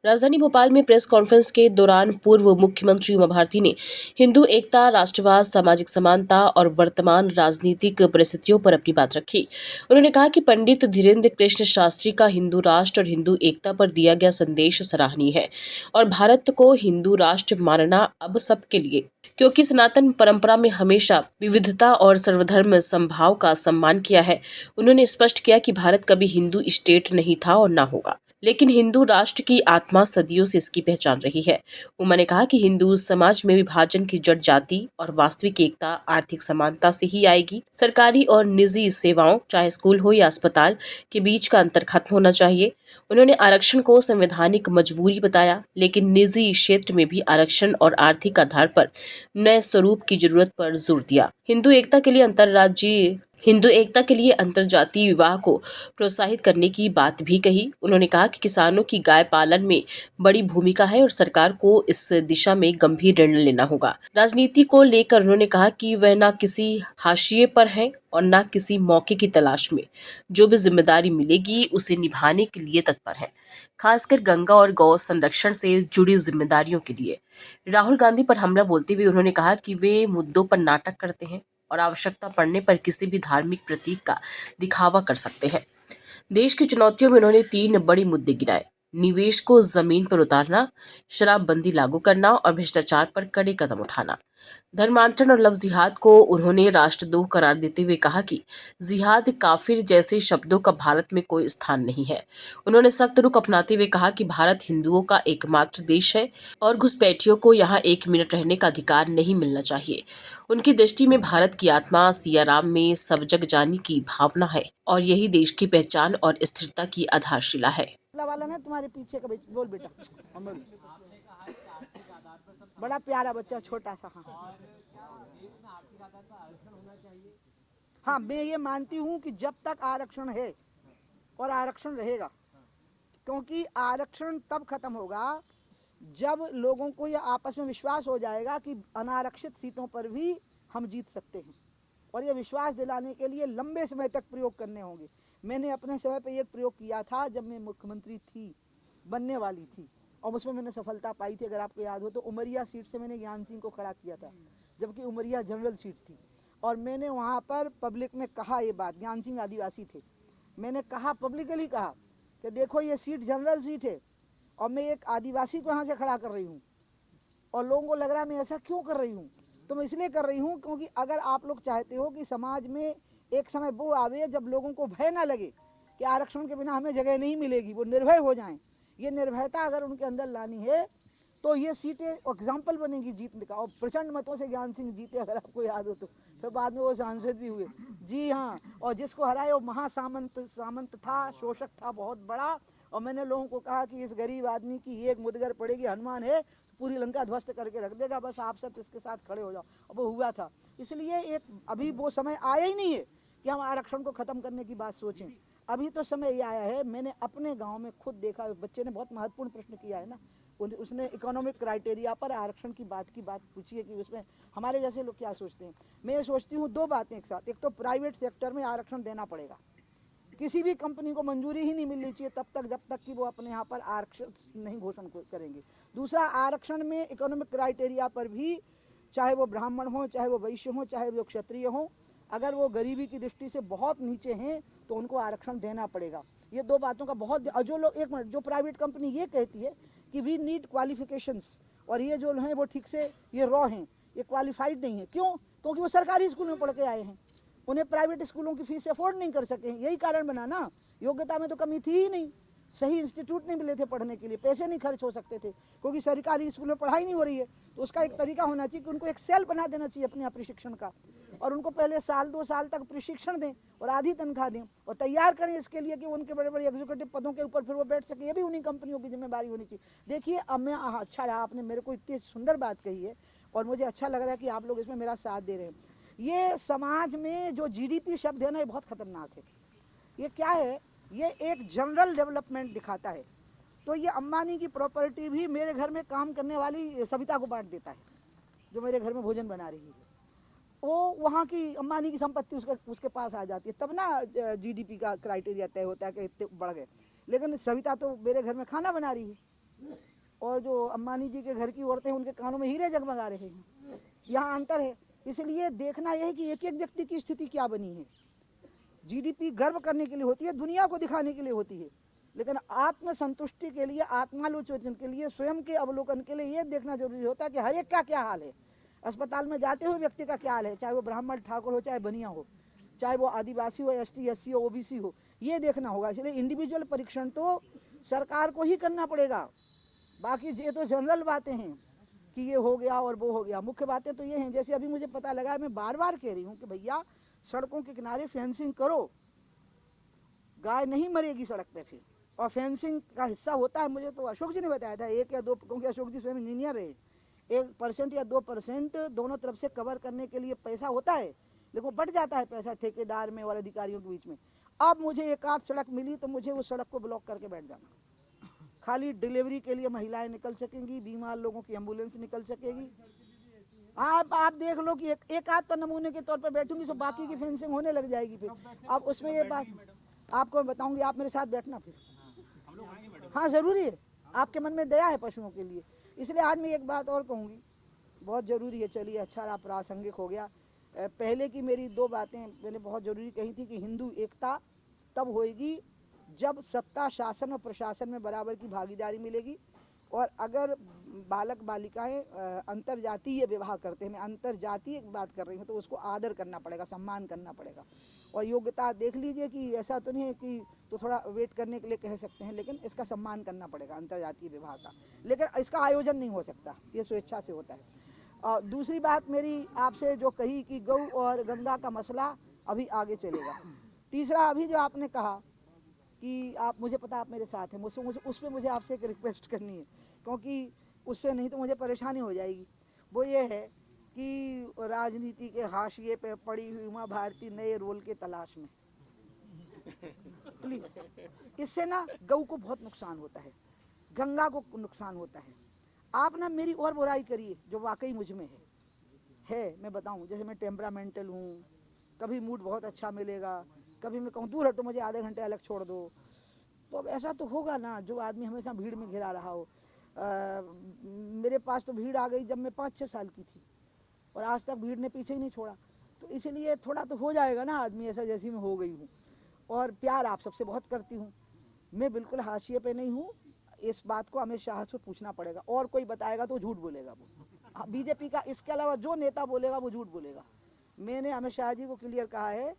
राजधानी भोपाल में press conference के दौरान पूर्व मुख्यमंत्री उमा भारती ने हिंदू एकता, राष्ट्रवाद, सामाजिक समानता और वर्तमान राजनीतिक परिस्थितियों पर अपनी बात रखी। उन्होंने कहा कि पंडित धीरेन्द्र कृष्ण शास्त्री का हिंदू राष्ट्र और हिंदू एकता पर दिया गया संदेश सराहनीय है और भारत को हिंदू राष्ट्र मानना अब सबके लिए, क्योंकि सनातन परंपरा में हमेशा विविधता और सर्वधर्म समभाव का सम्मान किया है। उन्होंने स्पष्ट किया कि भारत कभी हिंदू स्टेट नहीं था और ना होगा, लेकिन हिंदू राष्ट्र की आत्मा सदियों से इसकी पहचान रही है। उमा ने कहा कि हिंदू समाज में विभाजन की जड़ जाति और वास्तविक एकता, आर्थिक समानता से ही आएगी। सरकारी और निजी सेवाओं, चाहे स्कूल हो या अस्पताल, के बीच का अंतर खत्म होना चाहिए। उन्होंने आरक्षण को संवैधानिक मजबूरी बताया, लेकिन निजी क्षेत्र में भी आरक्षण और आर्थिक आधार पर नए स्वरूप की जरूरत पर जोर दिया। हिंदू एकता के लिए अंतरजातीय विवाह को प्रोत्साहित करने की बात भी कही। उन्होंने कहा कि किसानों की गाय पालन में बड़ी भूमिका है और सरकार को इस दिशा में गंभीर निर्णय लेना होगा। राजनीति को लेकर उन्होंने कहा कि वह न किसी हाशिए पर है और न किसी मौके की तलाश में। जो भी जिम्मेदारी मिलेगी उसे निभाने के लिए तत्पर है, खासकर गंगा और गौ संरक्षण से जुड़ी जिम्मेदारियों के लिए। राहुल गांधी पर हमला बोलते हुए उन्होंने कहा कि वे मुद्दों पर नाटक करते हैं और आवश्यकता पड़ने पर किसी भी धार्मिक प्रतीक का दिखावा कर सकते हैं। देश की चुनौतियों में उन्होंने 3 बड़े मुद्दे गिनाए: निवेश को जमीन पर उतारना, शराबबंदी लागू करना और भ्रष्टाचार पर कड़े कदम उठाना। धर्मांतरण और लव जिहाद को उन्होंने राष्ट्रद्रोह करार देते हुए कहा कि जिहाद, काफिर जैसे शब्दों का भारत में कोई स्थान नहीं है। उन्होंने सख्त रुख अपनाते हुए कहा कि भारत हिंदुओं का एकमात्र देश है और घुसपैठियों को यहाँ 1 मिनट रहने का अधिकार नहीं मिलना चाहिए। उनकी दृष्टि में भारत की आत्मा सियाराम में सब जग जानी की भावना है और यही देश की पहचान और स्थिरता की आधारशिला है। वाला ना तुम्हारे पीछे का बोल बेटा, बड़ा प्यारा बच्चा, छोटा सा। हाँ, मैं ये मानती हूँ कि जब तक आरक्षण है और आरक्षण रहेगा, क्योंकि आरक्षण तब खत्म होगा जब लोगों को यह आपस में विश्वास हो जाएगा कि अनारक्षित सीटों पर भी हम जीत सकते हैं, और यह विश्वास दिलाने के लिए लंबे समय तक प्रयोग करने होंगे। मैंने अपने समय पे एक प्रयोग किया था जब मैं मुख्यमंत्री थी, बनने वाली थी, और उसमें मैंने सफलता पाई थी। अगर आपको याद हो तो उमरिया सीट से मैंने ज्ञान सिंह को खड़ा किया था, जबकि उमरिया जनरल सीट थी, और मैंने वहाँ पर पब्लिक में कहा ये बात। ज्ञान सिंह आदिवासी थे। मैंने कहा, पब्लिकली कहा कि देखो ये सीट जनरल सीट है और मैं एक आदिवासी को यहाँ से खड़ा कर रही हूँ, और लोगों को लग रहा है मैं ऐसा क्यों कर रही हूँ, तो मैं इसलिए कर रही हूँ क्योंकि अगर आप लोग चाहते हो कि समाज में एक समय वो आवे जब लोगों को भय ना लगे कि आरक्षण के बिना हमें जगह नहीं मिलेगी, वो निर्भय हो जाएं, ये निर्भयता अगर उनके अंदर लानी है तो ये सीटें एग्जाम्पल बनेगी जीतने का। और प्रचंड मतों से ज्ञान सिंह जीते, अगर आपको याद हो तो, फिर बाद में वो सांसद भी हुए। जी हाँ, और जिसको हराए वो सामंत था, शोषक था बहुत बड़ा। और मैंने लोगों को कहा कि इस गरीब आदमी की एक मुदगर पड़ेगी, हनुमान है, पूरी लंका ध्वस्त करके रख देगा, बस आप सब इसके साथ खड़े हो जाओ। और वो हुआ था। इसलिए एक अभी वो समय आया ही नहीं है कि हम आरक्षण को खत्म करने की बात सोचें। अभी तो समय ये आया है, मैंने अपने गांव में खुद देखा। बच्चे ने बहुत महत्वपूर्ण प्रश्न किया है ना, उसने इकोनॉमिक क्राइटेरिया पर आरक्षण की बात पूछी है कि उसमें हमारे जैसे लोग क्या सोचते हैं। मैं सोचती हूँ 2 बातें एक साथ। एक तो प्राइवेट सेक्टर में आरक्षण देना पड़ेगा, किसी भी कंपनी को मंजूरी ही नहीं मिलनी चाहिए तब तक जब तक कि वो अपने यहाँ पर आरक्षण नहीं घोषण करेंगे। दूसरा, आरक्षण में इकोनॉमिक क्राइटेरिया पर भी, चाहे वो ब्राह्मण हो, चाहे वो वैश्य हो, चाहे वो क्षत्रिय हो, अगर वो गरीबी की दृष्टि से बहुत नीचे हैं तो उनको आरक्षण देना पड़ेगा। ये 2 बातों का बहुत। जो लोग, एक मिनट, जो प्राइवेट कंपनी ये कहती है कि वी नीड क्वालिफिकेशंस, और ये जो हैं वो ठीक से ये रॉ हैं, ये क्वालिफाइड नहीं है। क्यों? क्योंकि वो सरकारी स्कूल में पढ़ के आए हैं, उन्हें प्राइवेट स्कूलों की फीस अफोर्ड नहीं कर सके। यही कारण बना ना, योग्यता में तो कमी थी ही नहीं, सही इंस्टीट्यूट नहीं मिले थे पढ़ने के लिए, पैसे नहीं खर्च हो सकते थे क्योंकि सरकारी स्कूल में पढ़ाई नहीं हो रही है। तो उसका एक तरीका होना चाहिए कि उनको एक सेल बना देना चाहिए अपने प्रशिक्षण का, और उनको पहले 1-2 साल तक प्रशिक्षण दें और आधी तनख्वाह दें और तैयार करें इसके लिए कि उनके बड़े बड़े एग्जीक्यूटिव पदों के ऊपर फिर वो बैठ सके। ये भी उन्हीं कंपनियों की जिम्मेदारी होनी चाहिए। देखिए, अब मैं, अच्छा रहा, आपने मेरे को इतनी सुंदर बात कही है और मुझे अच्छा लग रहा है कि आप लोग इसमें मेरा साथ दे रहे हैं। ये समाज में जो जीडीपी शब्द है ना, ये बहुत खतरनाक है। ये क्या है? ये एक जनरल डेवलपमेंट दिखाता है। तो ये अंबानी की प्रॉपर्टी भी मेरे घर में काम करने वाली सविता को बांट देता है, जो मेरे घर में भोजन बना रही है। वो वहाँ की अंबानी की संपत्ति उसके पास आ जाती है, तब ना जीडीपी का क्राइटेरिया तय होता है कि इतने बढ़ गए। लेकिन सविता तो मेरे घर में खाना बना रही है, और जो अंबानी जी के घर की औरतें हैं उनके कानों में हीरे जगमगा रहे हैं। यहाँ अंतर है। इसलिए देखना यह है कि एक एक व्यक्ति की स्थिति क्या बनी है। जीडीपी गर्व करने के लिए होती है, दुनिया को दिखाने के लिए होती है, लेकिन आत्मसंतुष्टि के लिए, आत्मालोचन के लिए, स्वयं के अवलोकन के लिए यह देखना जरूरी होता है कि हर एक का क्या हाल है। अस्पताल में जाते हुए व्यक्ति का क्या हाल है, चाहे वो ब्राह्मण ठाकुर हो, चाहे बनिया हो, चाहे वो आदिवासी हो, एसटी एससी हो, ओबीसी हो, ये देखना होगा। इसलिए इंडिविजुअल परीक्षण तो सरकार को ही करना पड़ेगा। बाकी ये तो जनरल बातें हैं कि ये हो गया और वो हो गया। मुख्य बातें तो ये हैं, जैसे अभी मुझे पता लगा, मैं बार बार कह रही हूँ कि भैया सड़कों के किनारे फेंसिंग करो, गाय नहीं मरेगी सड़क पे फिर। और फेंसिंग का हिस्सा होता है, मुझे तो अशोक जी ने बताया था, 1 या 2, क्योंकि अशोक जी स्वयं इंजीनियर है, 1% या 2% दोनों तरफ से कवर करने के लिए पैसा होता है, लेकिन वो बढ़ जाता है पैसा ठेकेदार में और अधिकारियों के बीच में। अब मुझे एक आध सड़क मिली तो मुझे उस सड़क को ब्लॉक करके बैठ जाना। खाली डिलीवरी के लिए महिलाएं निकल सकेंगी, बीमार लोगों की एम्बुलेंस निकल सकेगी। आप देख लो कि एक आध तो नमूने के तौर पर बैठूंगी तो बाकी की फेंसिंग होने लग जाएगी फिर। अब उसमें ये बात आपको बताऊंगी, आप मेरे साथ बैठना फिर। हाँ जरूरी है, आपके मन में दया है पशुओं के लिए। इसलिए आज मैं एक बात और कहूँगी, बहुत ज़रूरी है। चलिए अच्छा रहा, प्रासंगिक हो गया। पहले की मेरी 2 बातें मैंने बहुत ज़रूरी कही थी कि हिंदू एकता तब होएगी जब सत्ता, शासन और प्रशासन में बराबर की भागीदारी मिलेगी। और अगर बालक बालिकाएं अंतरजातीय विवाह करते हैं, मैं अंतरजातीय बात कर रही हूँ, तो उसको आदर करना पड़ेगा, सम्मान करना पड़ेगा। और योग्यता देख लीजिए कि ऐसा तो नहीं है कि तो थोड़ा वेट करने के लिए कह सकते हैं, लेकिन इसका सम्मान करना पड़ेगा अंतरजातीय विवाह का। लेकिन इसका आयोजन नहीं हो सकता, ये स्वेच्छा से होता है। और दूसरी बात मेरी आपसे जो कही कि गौ और गंगा का मसला अभी आगे चलेगा। तीसरा, अभी जो आपने कहा कि आप, मुझे पता आप मेरे साथ हैं, मुझसे उसमें मुझे आपसे एक रिक्वेस्ट करनी है, क्योंकि उससे नहीं तो मुझे परेशानी हो जाएगी। वो ये है कि राजनीति के हाशिए पे पड़ी हुई उमा भारती नए रोल के तलाश में, प्लीज। इससे ना गौ को बहुत नुकसान होता है, गंगा को नुकसान होता है। आप ना मेरी और बुराई करिए जो वाकई मुझ में है। मैं बताऊं, जैसे मैं टेम्परामेंटल हूँ, कभी मूड बहुत अच्छा मिलेगा, कभी मैं कहूँ दूर हटो, मुझे आधे घंटे अलग छोड़ दो। तो अब ऐसा तो होगा ना, जो आदमी हमेशा भीड़ में घिरा रहा हो। मेरे पास तो भीड़ आ गई जब मैं 5-6 साल की थी, और आज तक भीड़ ने पीछे ही नहीं छोड़ा। तो इसलिए थोड़ा तो हो जाएगा ना आदमी ऐसा, जैसी मैं हो गई हूँ। और प्यार आप सबसे बहुत करती हूँ, मैं बिल्कुल हाशिए पे नहीं हूँ। इस बात को अमित शाह से पूछना पड़ेगा, और कोई बताएगा तो झूठ बोलेगा वो। बीजेपी का इसके अलावा जो नेता बोलेगा वो झूठ बोलेगा। मैंने अमित शाह जी को क्लियर कहा है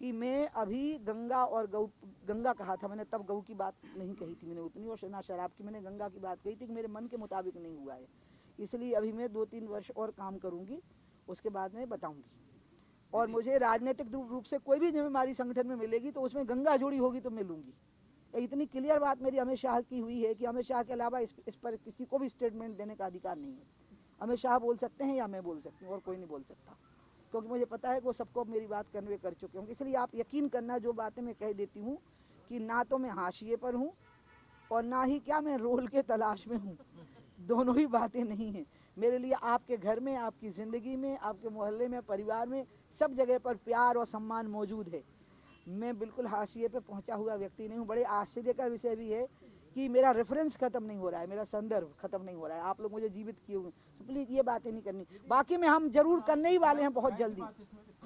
कि मैं अभी गंगा और गौ, गंगा कहा था मैंने, तब गौ की बात नहीं कही थी मैंने उतनी, और ना शराब की, मैंने गंगा की बात कही थी कि मेरे मन के मुताबिक नहीं हुआ है। इसलिए अभी मैं 2-3 वर्ष और काम करूँगी, उसके बाद मैं बताऊँगी। और मुझे राजनीतिक रूप से कोई भी जिम्मेदारी संगठन में मिलेगी तो उसमें गंगा जुड़ी होगी तो मैं लूँगी। इतनी क्लियर बात मेरी अमित शाह की हुई है कि अमित शाह के अलावा इस पर किसी को भी स्टेटमेंट देने का अधिकार नहीं है। अमित शाह बोल सकते हैं या मैं बोल सकती हूँ, और कोई नहीं बोल सकता, क्योंकि मुझे पता है कि वो सबको मेरी बात कन्वे कर चुके होंगे। इसलिए आप यकीन करना, जो बातें मैं कह देती हूँ कि ना तो मैं हाशिए पर हूँ और ना ही क्या मैं रोल के तलाश में हूँ, दोनों ही बातें नहीं हैं। मेरे लिए आपके घर में, आपकी ज़िंदगी में, आपके मोहल्ले में, परिवार में, सब जगह पर प्यार और सम्मान मौजूद है। मैं बिल्कुल हाशिए पे पहुंचा हुआ व्यक्ति नहीं हूँ। बड़े आश्चर्य का विषय भी है कि मेरा रेफरेंस खत्म नहीं हो रहा है, मेरा संदर्भ खत्म नहीं हो रहा है। आप लोग मुझे जीवित किए हुए, तो प्लीज़ ये बातें नहीं करनी। बाकी में हम जरूर करने ही वाले हैं बहुत जल्दी।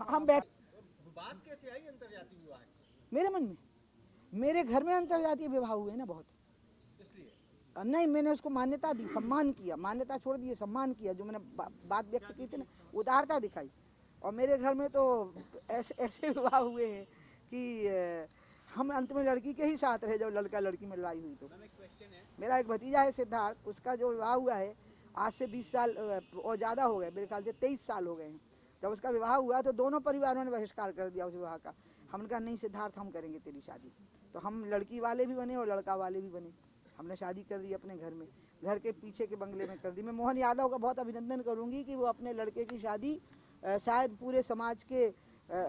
हम बैठ, बात कैसे आई अंतर्जातीय विवाह की? मेरे मन में, मेरे घर में अंतर्जातीय विवाह हुए ना बहुत, इसलिए नहीं मैंने उसको मान्यता दी, सम्मान किया। मान्यता छोड़ दिए, सम्मान किया। जो मैंने बात व्यक्त की थी ना, उदारता दिखाई। और मेरे घर में तो ऐसे विवाह हुए हैं कि हम अंत में लड़की के ही साथ रहे जब लड़का लड़की में लड़ाई हुई। तो मेरा एक भतीजा है सिद्धार्थ, उसका जो विवाह हुआ है आज से 20 साल और ज़्यादा हो गए, मेरे ख्याल से 23 साल हो गए हैं। जब उसका विवाह हुआ तो दोनों परिवारों ने बहिष्कार कर दिया उस विवाह का। हमने कहा नहीं सिद्धार्थ, हम करेंगे तेरी शादी। तो हम लड़की वाले भी बने और लड़का वाले भी बने। हमने शादी कर दी अपने घर में, घर के पीछे के बंगले में कर दी। मैं मोहन यादव का बहुत अभिनंदन करूंगी कि वो अपने लड़के की शादी शायद पूरे समाज के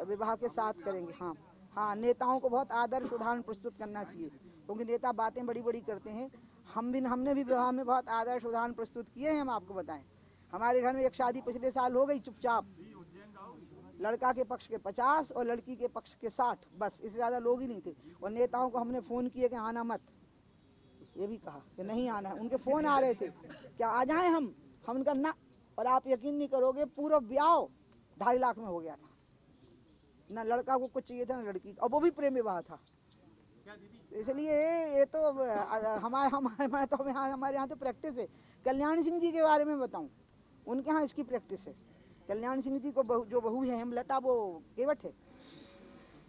विवाह के साथ करेंगे। हाँ हाँ, नेताओं को बहुत आदर्श उदाहरण प्रस्तुत करना चाहिए, क्योंकि नेता बातें बड़ी बड़ी करते हैं। हमने भी विवाह में बहुत आदर्श उदाहरण प्रस्तुत किए हैं। हम आपको बताएं, हमारे घर में एक शादी पिछले साल हो गई चुपचाप, लड़का के पक्ष के 50 और लड़की के पक्ष के 60, बस इससे ज़्यादा लोग ही नहीं थे। और नेताओं को हमने फ़ोन किए कि आना मत, ये भी कहा कि नहीं आना है। उनके फ़ोन आ रहे थे क्या आ जाएं हम उनका ना, और आप यकीन नहीं करोगे पूरा ब्याह 2.5 लाख में हो गया था। ना लड़का को कुछ चाहिए था ना लड़की, और वो भी प्रेम विवाह था। इसलिए ये तो हमारे यहाँ तो प्रैक्टिस है। कल्याण सिंह जी के बारे में बताऊं, उनके यहाँ इसकी प्रैक्टिस है। कल्याण सिंह जी को जो बहू है हेमलता, वो केवट है।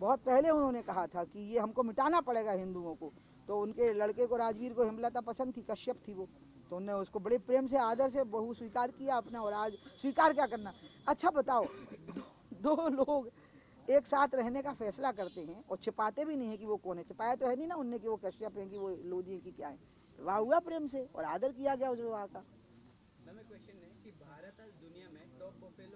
बहुत पहले उन्होंने कहा था कि ये हमको मिटाना पड़ेगा हिंदुओं को। तो उनके लड़के को, राजवीर को, हेमलता पसंद थी, कश्यप थी वो, तो उन्होंने उसको बड़े प्रेम से आदर से बहू स्वीकार किया अपना। और आज स्वीकार क्या करना, अच्छा बताओ, दो लोग एक साथ रहने का फैसला करते हैं और छिपाते भी नहीं है कि वो कौन है। छिपाया तो है नहीं ना उनने कि वो कश्यप है, कि वो लोधी है, कि क्या है। विवाह हुआ प्रेम से और आदर किया गया उस विवाह का। क्वेश्चन है कि भारत आज दुनिया में टॉप बफेलो